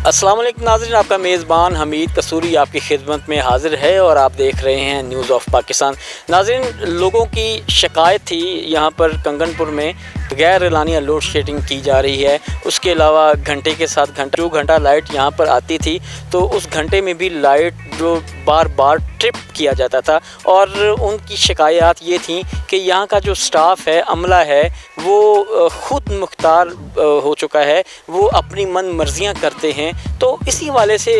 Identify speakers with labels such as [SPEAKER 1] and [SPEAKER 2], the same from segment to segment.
[SPEAKER 1] अस्सलाम वालेकुम नाज़रीन, आपका मेज़बान हमीद कसूरी आपकी खिदमत में हाज़िर है और आप देख रहे हैं न्यूज़ ऑफ पाकिस्तान। नाज़रीन, लोगों की शिकायत थी यहाँ पर कंगनपुर में गैर एलानिया लोड शेडिंग की जा रही है। उसके अलावा घंटे के साथ घंटा जो घंटा लाइट यहाँ पर आती थी तो उस घंटे में भी लाइट जो बार बार ट्रिप किया जाता था और उनकी शिकायत ये थी कि यहाँ का जो स्टाफ है, अमला है, वो ख़ुद मुख्तार हो चुका है, वो अपनी मन मर्जियाँ करते हैं। तो इसी वाले से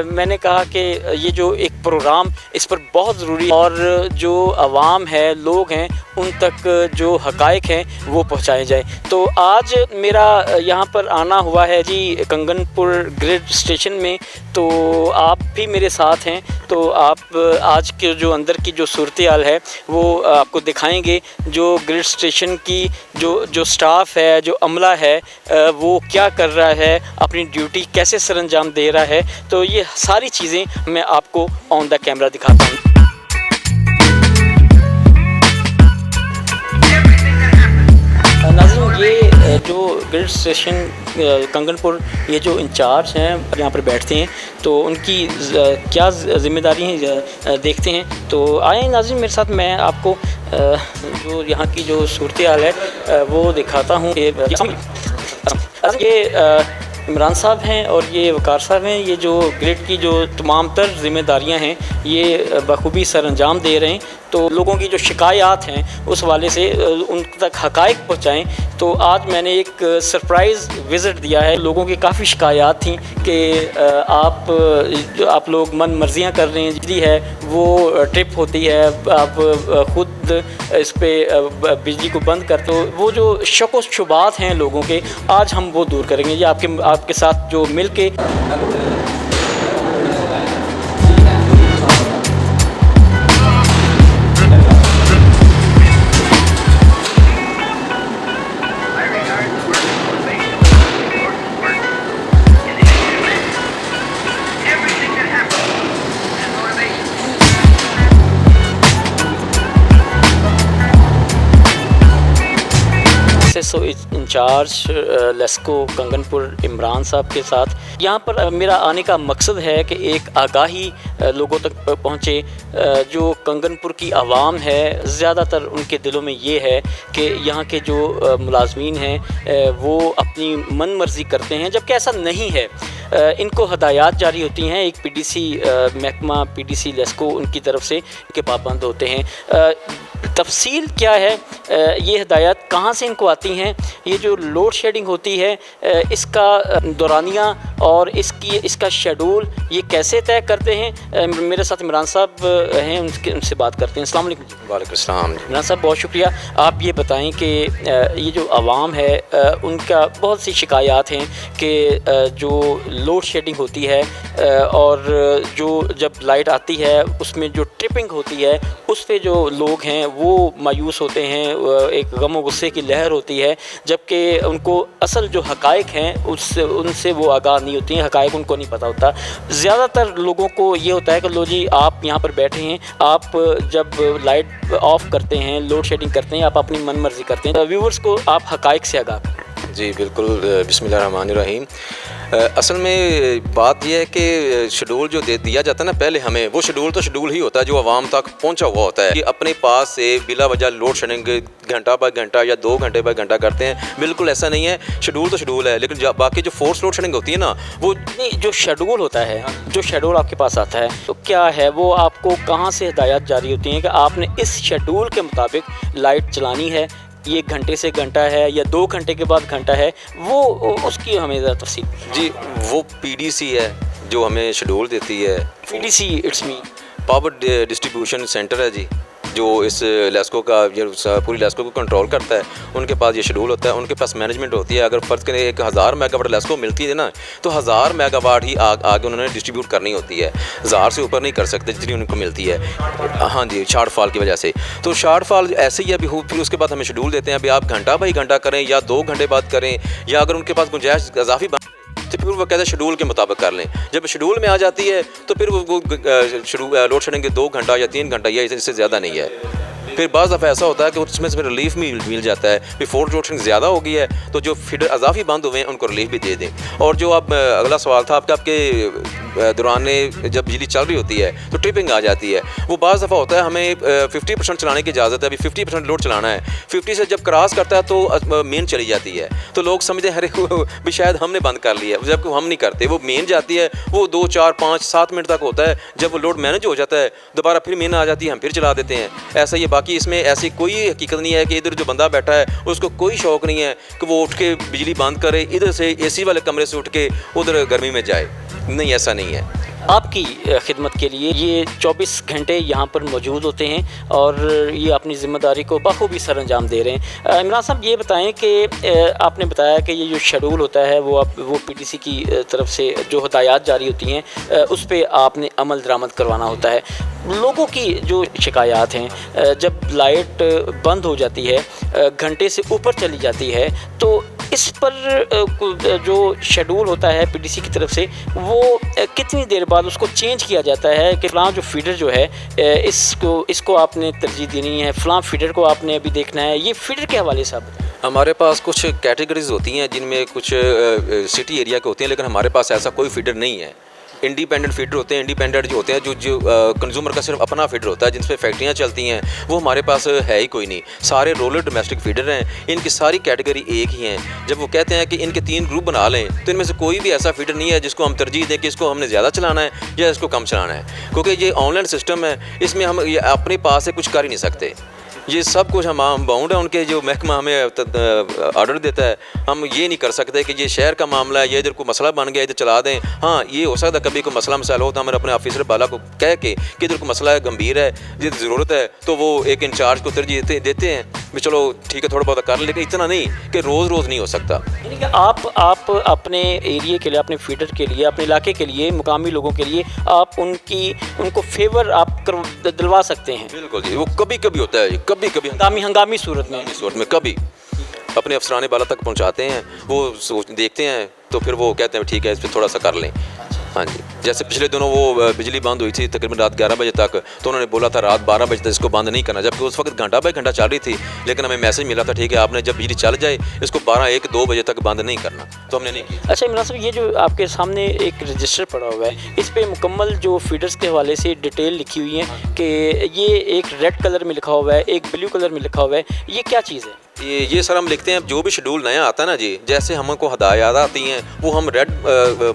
[SPEAKER 1] मैंने कहा कि ये जो एक प्रोग्राम इस पर बहुत ज़रूरी और जो आवाम है, लोग हैं, उन तक जो हक़ाइक़ हैं वो पहुँचाए जाए। तो आज मेरा यहाँ पर आना हुआ है जी कंगनपुर ग्रिड स्टेशन में, तो आप भी मेरे साथ हैं। तो आप आज के जो अंदर की जो सूरत हाल है वो आपको दिखाएंगे। जो ग्रिड स्टेशन की जो स्टाफ़ है, जो अमला है, वो क्या कर रहा है, अपनी ड्यूटी कैसे सरअंजाम दे रहा है, तो ये सारी चीज़ें मैं आपको ऑन द कैमरा दिखाता हूँ। नाज़रीन, ये जो ग्रिड स्टेशन कंगनपुर ये जो इंचार्ज हैं यहाँ पर बैठते हैं तो उनकी क्या ज़िम्मेदारी हैं देखते हैं। तो आए नाज़रीन मेरे साथ, मैं आपको जो यहाँ की जो सूरत हाल है वो दिखाता हूँ। ये इमरान साहब हैं और ये वकार साहब हैं। ये जो ग्रिड की जो तमाम तर ज़िम्मेदारियाँ हैं ये बखूबी सरअंजाम दे रहे हैं। तो लोगों की जो शिकायत हैं उस वाले से उन तक हक़ाइक़ पहुँचाएँ। तो आज मैंने एक सरप्राइज़ विज़िट दिया है। लोगों की काफ़ी शिकायत थी कि आप लोग मन मर्जियाँ कर रहे हैं, बिजली है वो ट्रिप होती है, आप ख़ुद इस पर बिजली को बंद करते हो। वो जो शक व शुबात हैं लोगों के, आज हम वो दूर करेंगे। ये आपके साथ जो मिल के इंचार्ज लेस्को कंगनपुर इमरान साहब के साथ यहाँ पर मेरा आने का मकसद है कि एक आगाही लोगों तक पहुँचे। जो कंगनपुर की आवाम है, ज़्यादातर उनके दिलों में ये है कि यहाँ के जो मुलाजमीन हैं वो अपनी मन मर्ज़ी करते हैं, जबकि ऐसा नहीं है। इनको हदायत जारी होती हैं, एक पीडीसी महकमा पीडीसी लेस्को उनकी तरफ से इनके पाबंद होते हैं। तफसील क्या है, ये हदायत कहाँ से इनको आती हैं, ये जो लोड शेडिंग होती है इसका दौरानिया और इसका शेड्यूल ये कैसे तय करते हैं। मेरे साथ इमरान साहब हैं, उनसे बात करते हैं। अस्सलाम वालेकुम।
[SPEAKER 2] वालेकुम सलाम।
[SPEAKER 1] इमरान साहब बहुत शुक्रिया। आप ये बताएं कि ये जो आवाम है उनका बहुत सी शिकायत हैं कि जो लोड शेडिंग होती है और जो जब लाइट आती है उसमें जो ट्रिपिंग होती है उस पे जो लोग हैं वो मायूस होते हैं, एक गम व गुस्से की लहर होती है, जबकि उनको असल जो हक़ाइक़ हैं उनसे वो आगाह नहीं होती हैं, हक़ाइक़ उनको नहीं पता होता। ज़्यादातर लोगों को ये होता है कि लो जी आप यहाँ पर बैठे हैं, आप जब लाइट ऑफ़ करते हैं, लोड शेडिंग करते हैं, आप अपनी मन मर्ज़ी करते हैं। व्यूवर्स को आप हक़ाइक़ से आगाह करें।
[SPEAKER 2] जी बिल्कुल, बिस्मिल्लाहिर्रहमानिर्रहीम। असल में बात यह है कि शेड्यूल जो दिया जाता है ना पहले हमें, वो शेड्यूल तो शेड्यूल ही होता है जो आवाम तक पहुंचा हुआ होता है कि अपने पास से बिला वजह लोड शेडिंग घंटा बाय घंटा या 2 घंटे बाय घंटा करते हैं। बिल्कुल ऐसा नहीं है, शेड्यूल तो शेड्यूल है, लेकिन बाकी जो फोर्स लोड शेडिंग होती है ना वो
[SPEAKER 1] नहीं, जो शेड्यूल होता है, जो शेड्यूल आपके पास आता है तो क्या है, वो आपको कहाँ से हिदायत जारी होती है कि आपने इस शेड्यूल के मुताबिक लाइट चलानी है, ये घंटे से घंटा है या 2 घंटे के बाद घंटा है, वो उसकी हमें ज़रा तफसील।
[SPEAKER 2] जी, वो पीडीसी है जो हमें शेड्यूल देती है।
[SPEAKER 1] PDC it's me
[SPEAKER 2] power distribution centre है जी, जो इस लेस्को का पूरी लेस्को को कंट्रोल करता है। उनके पास ये शेड्यूल होता है, उनके पास मैनेजमेंट होती है। अगर फ़र्ज़ करें 1000 मेगावाट लेस्को मिलती है ना, तो 1000 मेगावाट ही आगे उन्होंने डिस्ट्रीब्यूट करनी होती है, 1000 से ऊपर नहीं कर सकते जितनी उनको मिलती है। हाँ जी, शार्ट फॉल की वजह से। तो शार्ट फॉल ऐसे ही अभी हो, फिर उसके बाद हमें शेड्यूल देते हैं, अभी आप घंटा बाई घंटा करें या 2 घंटे बाद करें, या अगर उनके पास गुंजाइश इजाफी तो फिर वो कहते हैं शेड्यूल के मुताबिक कर लें। जब शेड्यूल में आ जाती है तो फिर वो लोड शेडिंग के 2 घंटा या 3 घंटा या इससे ज़्यादा नहीं है। फिर बाज़ दफ़ा ऐसा होता है कि उसमें से रिलीफ मिल जाता है, फिर फोर्स लोडिंग ज़्यादा हो गई है तो जो फीडर अज़ाफ़ी बंद हुए हैं उनको रिलीफ भी दे दें। और जो अब अगला सवाल था आपके दौरान जब बिजली चल रही होती है तो ट्रिपिंग आ जाती है। वो बाज़ दफ़ा होता है हमें 50% चलाने की इजाज़त है, अभी 50% लोड चलाना है, 50 से जब क्रॉस करता है तो मेन चली जाती है, तो लोग समझते हैं अरे भी शायद हमने बंद कर लिया, जबकि हम नहीं करते। वो मेन जाती है, वो 2, 4, 5, 7 मिनट तक होता है, जब वो लोड मैनेज हो जाता है दोबारा फिर मेन आ जाती है, हम फिर चला देते हैं। ऐसा ही बाकी इसमें ऐसी कोई हकीकत नहीं है कि इधर जो बंदा बैठा है उसको कोई शौक़ नहीं है कि वो उठ के बिजली बंद करे, इधर से एसी वाले कमरे से उठ के उधर गर्मी में जाए, नहीं ऐसा नहीं है।
[SPEAKER 1] आपकी खिदमत के लिए ये 24 घंटे यहाँ पर मौजूद होते हैं और ये अपनी ज़िम्मेदारी को बखूबी सर अंजाम दे रहे हैं। इमरान साहब ये बताएं कि आपने बताया कि ये जो शेड्यूल होता है वो पीटीसी की तरफ से जो हदायत जारी होती हैं उस पर आपने अमल दरामद करवाना होता है। लोगों की जो शिकायत हैं जब लाइट बंद हो जाती है, घंटे से ऊपर चली जाती है, तो इस पर जो शेड्यूल होता है पीटीसी की तरफ से वो कितनी देर बाद उसको चेंज किया जाता है कि फ़लाँ जो फीडर जो है इसको आपने तरजीह देनी है, फ़लाँ फीडर को आपने अभी देखना है। ये फीडर के हवाले से आप
[SPEAKER 2] हमारे पास कुछ कैटेगरीज होती हैं जिनमें कुछ सिटी एरिया के होते हैं, लेकिन हमारे पास ऐसा कोई फीडर नहीं है। इंडिपेंडेंट फीडर होते हैं, इंडिपेंडेंट जो होते हैं जो कंज्यूमर का सिर्फ अपना फीडर होता है, जिन पे फैक्ट्रियाँ चलती हैं, वो हमारे पास है ही कोई नहीं। सारे रोलर डोमेस्टिक फीडर हैं, इनकी सारी कैटेगरी एक ही हैं। जब वो कहते हैं कि इनके 3 ग्रुप बना लें तो इनमें से कोई भी ऐसा फीडर नहीं है जिसको हम तरजीह दें कि इसको हमने ज़्यादा चलाना है या इसको कम चलाना है, क्योंकि ये ऑनलाइन सिस्टम है, इसमें हम अपने पास से कुछ कर ही नहीं सकते। ये सब कुछ हम बाउंड है, उनके जो महकमा हमें ऑर्डर देता है, हम ये नहीं कर सकते कि ये शहर का मामला है, ये इधर कोई मसला बन गया इधर चला दें। हाँ, ये हो सकता है कभी कोई मसला मसाइल हो तो हमें अपने ऑफिसर बाला को कह के कि इधर कोई मसला है, गंभीर है, जिस ज़रूरत है, तो वो एक इंचार्ज को तरजीह देते हैं भी चलो ठीक है थोड़ा बहुत कर, लेकिन इतना नहीं कि रोज़ नहीं हो सकता।
[SPEAKER 1] यानी कि आप अपने एरिया के लिए, अपने फीडर के लिए, अपने इलाके के लिए, मुकामी लोगों के लिए आप उनको फेवर आप दिलवा सकते हैं।
[SPEAKER 2] बिल्कुल जी, वो कभी कभी होता है, कभी
[SPEAKER 1] हंगामी सूरत में
[SPEAKER 2] कभी अपने अफसरान बाला तक पहुंचाते हैं, वो देखते हैं तो फिर वो कहते हैं ठीक है इस पर थोड़ा सा कर लें। हाँ जी, जैसे पिछले दिनों वो बिजली बंद हुई थी तकरीबन रात 11 बजे तक, तो उन्होंने बोला था रात 12 बजे तक इसको बंद नहीं करना, जबकि उस वक्त घंटा बाई घंटा चल रही थी, लेकिन हमें मैसेज मिला था ठीक है आपने जब बिजली चल जाए इसको 12, 1, 2 बजे तक बंद नहीं करना, तो हमने नहीं किया।
[SPEAKER 1] अच्छा इमरान साहब, ये जो आपके सामने एक रजिस्टर पड़ा हुआ है, इस पर मुकम्मल जो फीडर्स के हवाले से डिटेल लिखी हुई है कि ये एक रेड कलर में लिखा हुआ है, एक ब्लू कलर में लिखा हुआ है, ये क्या चीज़ है?
[SPEAKER 2] ये सर हम लिखते हैं जो भी शेड्यूल नया आता है ना जी, जैसे हमको हदायत आती हैं वो हम रेड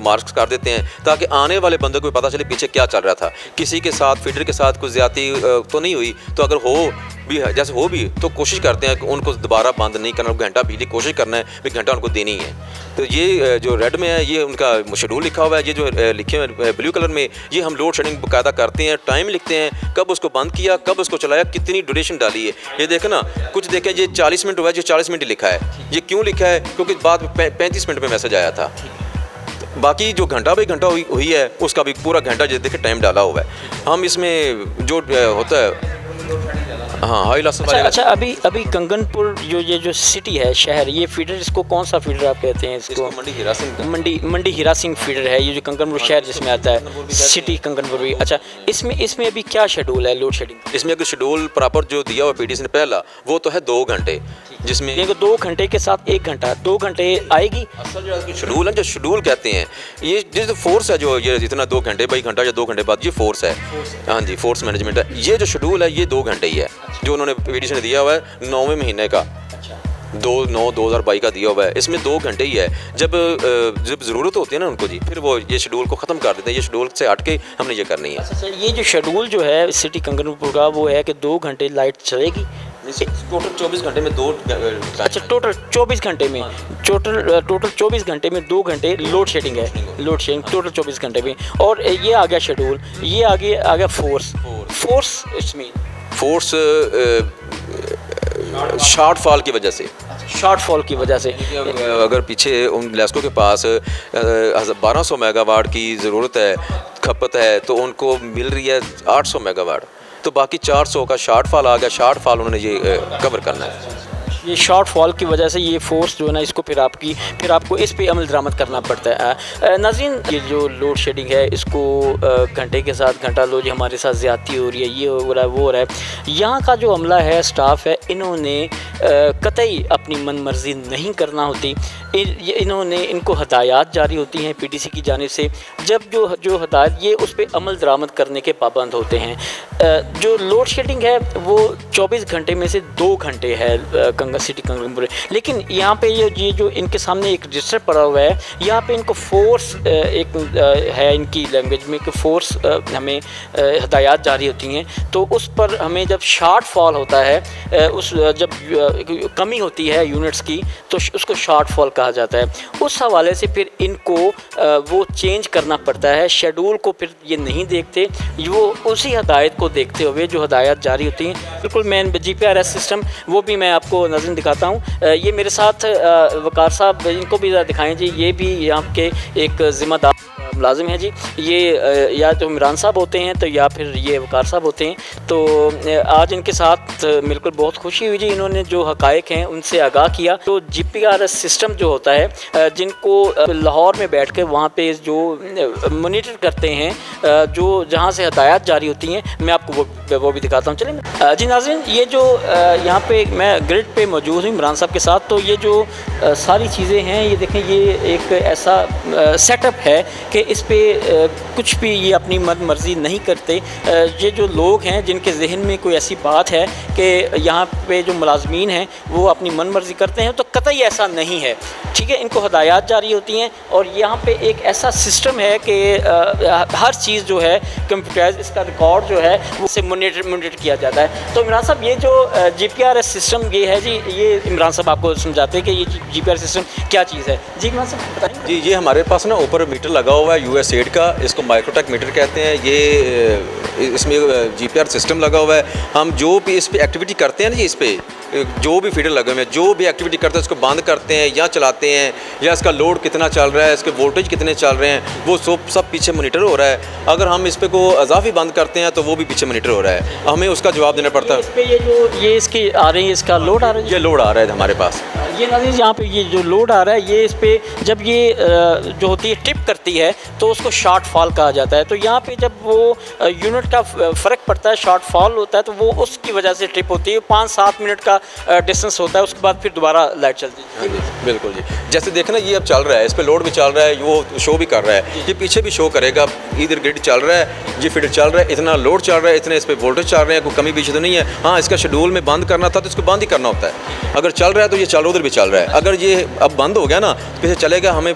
[SPEAKER 2] मार्क्स कर देते हैं ताकि आने वाले बंदे को पता चले पीछे क्या चल रहा था। किसी के साथ फीडर के साथ कुछ ज़्यादती तो नहीं हुई, तो अगर हो भी जैसे हो भी तो कोशिश करते हैं कि उनको दोबारा बंद नहीं करना, घंटा बिजली कोशिश करना है भी घंटा उनको देनी है। तो ये जो रेड में है ये उनका शेड्यूल लिखा हुआ है, ये जो लिखे हुए ब्लू कलर में ये हम लोड शेडिंग बाकायदा करते हैं, टाइम लिखते हैं कब उसको बंद किया, कब उसको चलाया, कितनी ड्यूरेशन डाली है। ये देखें ना, कुछ देखें ये 40 मिनट हुआ है, जो 40 मिनट लिखा है, ये क्यों लिखा है क्योंकि बाद में 35 मिनट में मैसेज आया था। बाकी जो घंटा बाई घंटा हुई है उसका भी पूरा घंटा जो देखे टाइम डाला हुआ है। हम इसमें जो होता है हाँ हाई लॉस।
[SPEAKER 1] अच्छा अभी कंगनपुर जो सिटी है, शहर, ये फीडर इसको कौन सा फीडर आप कहते हैं? इसको मंडी हीरा सिंह फीडर है, ये जो कंगनपुर शहर जिसमें आता है, सिटी कंगनपुर भी। अच्छा, इसमें अभी क्या शेड्यूल है लोड शेडिंग?
[SPEAKER 2] इसमें अगर शेड्यूल प्रॉपर जो दिया हुआ पीटीसी ने पहला वो तो है 2 घंटे, जिसमें
[SPEAKER 1] 2 घंटे के साथ 1 घंटा, 2 घंटे आएगी।
[SPEAKER 2] असल जो शेड्यूल है, जो शेड्यूल कहते हैं, ये जो फोर्स है, जो ये जितना 2 घंटे बाई घंटा या 2 घंटे बाद, ये फोर्स है। हाँ जी, फोर्स मैनेजमेंट है। ये जो शेड्यूल है ये 2 घंटे ही है जो उन्होंने पीटीसी ने दिया हुआ है 9वें महीने का, 2/9/2022 का दिया हुआ है। इसमें 2 घंटे ही है। जब ज़रूरत होती है ना उनको जी, फिर वो ये शेड्यूल को ख़त्म कर देते हैं। ये शेड्यूल से हट के हमने ये करनी है।
[SPEAKER 1] अच्छा, ये जो शेड्यूल जो है सिटी कंगनपुर का वो है कि 2 घंटे लाइट चलेगी,
[SPEAKER 2] टोटल 24 घंटे में 2।
[SPEAKER 1] अच्छा, टोटल 24 घंटे में टोटल 24 घंटे में 2 घंटे लोड शेडिंग है, लोड शेडिंग टोटल 24 घंटे में। और ये आ गया शेड्यूल, ये आ गया force it's mean
[SPEAKER 2] force shortfall की वजह से, अगर पीछे उन लेस्को के पास 1200 मेगावाट की ज़रूरत है, खपत है, तो उनको मिल रही है 800 मेगावाट, तो बाकी 400 का शॉर्टफॉल आ गया। शॉर्टफॉल उन्होंने ये कवर करना है।
[SPEAKER 1] ये शॉर्ट फॉल की वजह से ये फोर्स जो है ना इसको फिर आपको इस पे अमल दरामद करना पड़ता है। नाज़रीन, ये जो लोड शेडिंग है इसको घंटे के साथ घंटा लो जी हमारे साथ ज़्यादती हो रही है, ये हो रहा है, वो हो रहा है। यहाँ का जो अमला है, स्टाफ है, इन्होंने कतई अपनी मन मर्जी नहीं करना होती। इनको हदायत जारी होती हैं पीडीसी की जानिब से, जब जो हदायत ये उस पर अमल दरामद करने के पाबंद होते हैं। जो लोड शेडिंग है वो 24 घंटे में से 2 घंटे है सिटी कंगनपुर। लेकिन यहाँ पे ये जो इनके सामने एक रजिस्टर पड़ा हुआ है, यहाँ पे इनको फोर्स एक है इनकी लैंग्वेज में कि फोर्स हमें हदायत जारी होती हैं, तो उस पर हमें जब शॉर्ट फॉल होता है, जब कमी होती है यूनिट्स की, तो उसको शॉर्ट फॉल कहा जाता है। उस हवाले से फिर इनको वो चेंज करना पड़ता है, शेड्यूल को फिर ये नहीं देखते, वो उसी हदायत को देखते हुए जो हदायत जारी होती हैं। बिल्कुल मैं GPRS सिस्टम वो भी मैं आपको नज़र दिखाता हूँ। ये मेरे साथ वकार साहब, इनको भी ज़रा दिखाएँ जी, ये भी यहाँ के एक ज़िम्मेदार मुलाजिम है जी। ये या तो इमरान साहब होते हैं तो या फिर ये वकार साहब होते हैं। तो आज इनके साथ बिल्कुल बहुत खुशी हुई जी, इन्होंने जो हकायक हैं उनसे आगाह किया। तो GPRS सिस्टम जो होता है, जिनको लाहौर में बैठ कर वहाँ पे जो मोनीटर करते हैं, जो जहाँ से हदायत जारी होती हैं, मैं आपको वो भी दिखाता हूँ। चलिए जी नाज़रीन, ये जो यहाँ पे मैं ग्रिड पे मौजूद हूँ इमरान साहब के साथ। तो ये जो सारी चीज़ें हैं, ये देखें, ये एक ऐसा सेटअप है कि इस पे कुछ भी ये अपनी मन मर्ज़ी नहीं करते। ये जो लोग हैं जिनके जहन में कोई ऐसी बात है कि यहाँ पे जो मुलाजमीन हैं वो अपनी मन मर्ज़ी करते हैं, तो कतई ऐसा नहीं है, ठीक है। इनको हदायत जारी होती हैं और यहाँ पे एक ऐसा सिस्टम है कि हर चीज़ जो है कंप्यूटराइज, इसका रिकॉर्ड जो है वो से मोनिटर किया जाता है। तो इमरान साहब, ये जो GPRS सिस्टम ये है जी, ये इमरान साहब आपको समझाते हैं कि ये GPRS सिस्टम क्या चीज़ है जी। इमरान साहब बताएं
[SPEAKER 2] जी। ये हमारे पास ना ऊपर मीटर लगा हुआ है USAID का, इसको माइक्रोटेक मीटर कहते हैं। ये इसमें GPR सिस्टम लगा हुआ है। हम जो भी इस पर एक्टिविटी करते हैं ना जी, इस पर जो भी फीडर लगे हुए हैं, जो भी एक्टिविटी करते हैं उसको बंद करते हैं या चलाते हैं, या इसका लोड कितना चल रहा है, इसके वोल्टेज कितने चल रहे हैं, वो सब पीछे मोनीटर हो रहा है। अगर हम इस पे को अजाफी बंद करते हैं तो वो भी पीछे मोनीटर हो रहा है, हमें उसका जवाब देना पड़ता है।
[SPEAKER 1] इस पे ये इसकी आ रही है, इसका लोड आ रहा है,
[SPEAKER 2] ये लोड आ रहा है हमारे पास।
[SPEAKER 1] ये नाज़रीन, यहाँ पे ये जो लोड आ रहा है, ये इस पे जब ये जो होती है ट्रिप करती है तो उसको शॉर्ट फॉल कहा जाता है। तो यहाँ पे जब वो यूनिट का फ़र्क पड़ता है, शॉर्ट फॉल होता है, तो वो उसकी वजह से ट्रिप होती है। 5-7 मिनट का डिस्टेंस होता है, उसके बाद फिर दोबारा लाइट चलती है।
[SPEAKER 2] बिल्कुल जी, जैसे देखना ये अब चल रहा है, इस पर लोड भी चल रहा है, वो शो भी कर रहा है, ये पीछे भी शो करेगा। इधर ग्रिड चल रहा है, ये फीडर चल रहा है, इतना लोड चल रहा है, इतने इस पर वोल्टेज चल रहे हैं, कोई कमी पीछे तो नहीं है। हाँ, इसका शेड्यूल में बंद करना था तो इसको बंद ही करना होता है। अगर चल रहा है तो ये चल, उधर भी चल रहा है। अगर ये अब बंद हो गया ना, तो पीछे चलेगा, हमें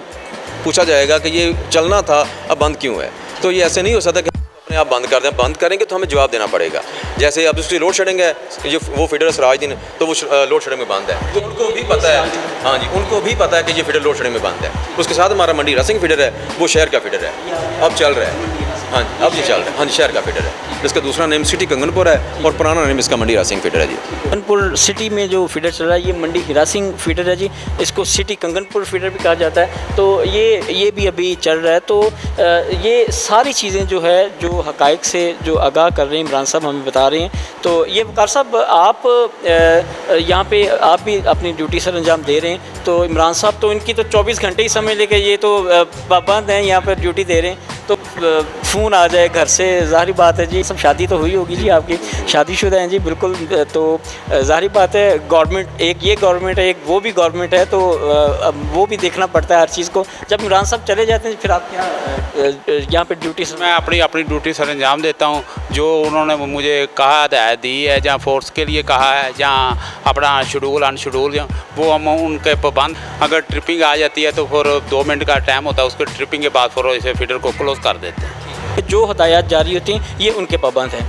[SPEAKER 2] पूछा जाएगा कि ये चलना था, अब बंद क्यों है। तो ये ऐसे नहीं हो सकता कि अपने आप बंद कर दें। बंद करेंगे तो हमें जवाब देना पड़ेगा। जैसे अब दूसरी लोड शेडिंग है, ये वो फीडर सिराजुद्दीन, तो वो लोड शेडिंग में बंद है, तो उनको भी पता है। हाँ जी, उनको भी पता है कि ये फीडर लोड शेडिंग में बंद है। उसके साथ हमारा मंडी रसिंग फीडर है, वो शहर का फीडर है, अब चल रहा है। हाँ जी, अब ये चल रहा है। हाँ जी, शहर का फीडर है। इसका दूसरा नेम सिटी कंगनपुर है और पुराना नेम इसका मंडी रासिंग फीडर है जी।
[SPEAKER 1] कंगनपुर सिटी में जो फीडर चल रहा है, ये मंडी हिरासिंग फीडर है जी। इसको सिटी कंगनपुर फीडर भी कहा जाता है। तो ये भी अभी चल रहा है। तो ये सारी चीज़ें जो है, जो हकायक से जो आगाह कर रहे हैं इमरान साहब, हमें बता रहे हैं। तो ये वकार साहब, आप यहाँ पे आप भी अपनी ड्यूटी सर अंजाम दे रहे हैं। तो इमरान साहब तो इनकी तो 24 घंटे ही समझ लेके ये तो पाबंद हैं, यहाँ पर ड्यूटी दे रहे हैं। तो फ़ोन आ जाए घर से, ज़ाहिर बात है जी। सब शादी तो हुई होगी जी, आपकी शादीशुदा हैं जी, बिल्कुल। तो ज़ाहिर बात है, गवर्नमेंट एक ये गवर्नमेंट है, एक वो भी गवर्नमेंट है, तो अब वो भी देखना पड़ता है हर चीज़ को। जब इमरान साहब चले जाते हैं फिर आप यहाँ पे ड्यूटी से?
[SPEAKER 3] मैं अपनी ड्यूटी सर अंजाम देता हूँ। जो उन्होंने मुझे कहा, हदायत दी है, जहाँ फोर्स के लिए कहा है, जहाँ अपना शेड्यूल अनशेड्यूल, वो हम उनके पाबंद। अगर ट्रिपिंग आ जाती है तो फिर 2 मिनट का टाइम होता है, उसके ट्रिपिंग के बाद फिर इसे फीडर को क्लोज़ कर देते हैं।
[SPEAKER 1] जो हदायत जारी होती हैं ये उनके पाबंद हैं।